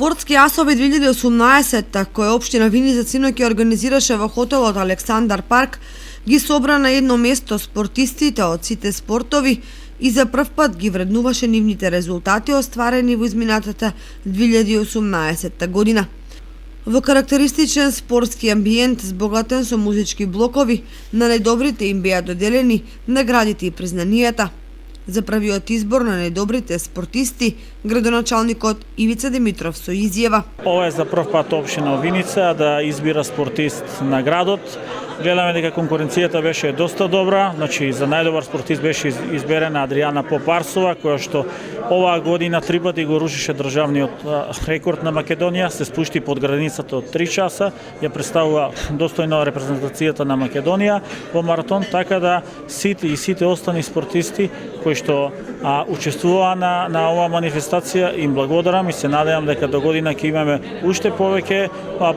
Спортски асови 2018 кој општина Виница синоќ организираше во хотелот Александар парк, ги собра на едно место спортистите од сите спортови и за прв пат ги вреднуваше нивните резултати остварени во изминатата 2018 година. Во карактеристичен спортски амбиент, збогатен со музички блокови, на најдобрите им беа доделени наградите и признанијата. За првиот избор на најдобрите спортисти, градоначалникот Ивица Димитров со изјава: Ова е за прв пат општина Виница да избира спортист на градот. Гледаме дека конкуренцијата беше доста добра, значи за најдобар спортист беше изберена Адријана Попарсова, која што оваа година 3 пати го рушише државниот рекорд на Македонија, се спушти под границата од 3 часа, ја представува достојно репрезентацијата на Македонија во маратон, така да сите остани спортисти кои што учествуваа на оваа манифестација им благодарам и се надевам дека до година ќе имаме уште повеќе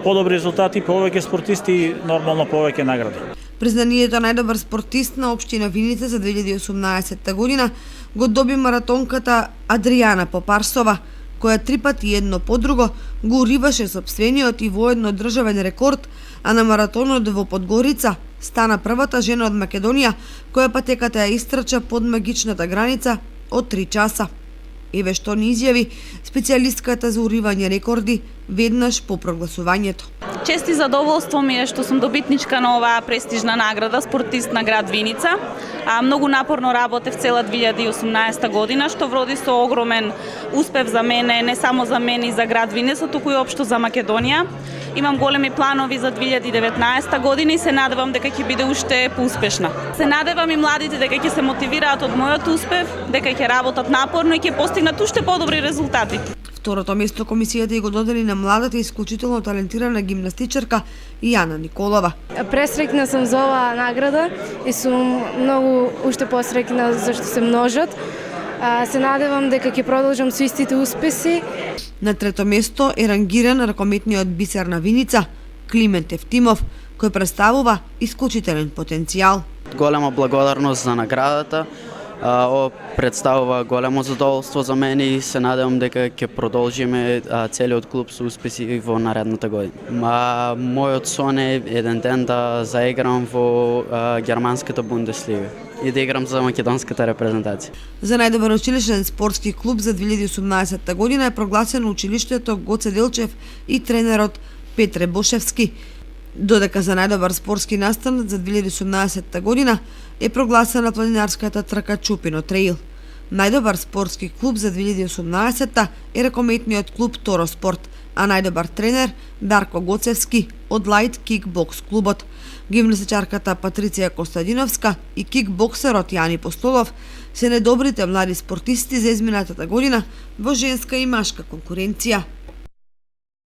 подобри резултати, повеќе спортисти и нормално повеќе награди. Признанието најдобар спортист на општина Виница за 2018 година го доби маратонката Адријана Попарсова, која 3 пати едно по друго го уриваше сопствениот и воедно државен рекорд, а на маратонот во Подгорица стана првата жена од Македонија која патеката ја истрча под магичната граница од 3 часа. Еве што ни изјави специјалистката за уривање рекорди веднаш по прогласувањето. Чест и задоволство ми е што сум добитничка на оваа престижна награда, спортист на град Виница. Многу напорно работев цела 2018 година, што вроди со огромен успех за мене, не само за мене и за град Виница, туку и општо за Македонија. Имам големи планови за 2019 година и се надевам дека ќе биде уште поуспешна. Се надевам и младите дека ќе се мотивираат од мојот успех, дека ќе работат напорно и ќе постигнат уште подобри резултати. Второто место комисијата и го додели на младата и исклучително талентирана гимнастичарка Јана Николова. Пресрекна сум за оваа награда и сум многу уште посрекна зашто се множат. Се надевам дека ќе продолжам со истите успеси. На трето место е рангиран ракометниот бисер на Виница Климент Евтимов, кој представува исклучителен потенцијал. Голема благодарност за наградата. Ова представува големо задоволство за мене и се надевам дека ќе продолжиме целиот клуб со успеси во наредната година. Мојот сон е еден ден да заиграм во германската Бундеслига и да играм за македонската репрезентација. За најдобар училишен спортски клуб за 2018 година е прогласено училиштето Гоце Делчев и тренерот Петре Бошевски, додека за најдобар спортски настан за 2018 година е прогласена планинарската трка Чупино Треил. Најдобар спортски клуб за 2018 е ракометниот клуб Торо Спорт, а најдобар тренер Дарко Гоцевски од Лајт кикбокс клубот. Гимнастичарката Патриција Костадиновска и кикбоксерот Јани Постолов се најдобрите млади спортисти за изминатата година во женска и машка конкуренција.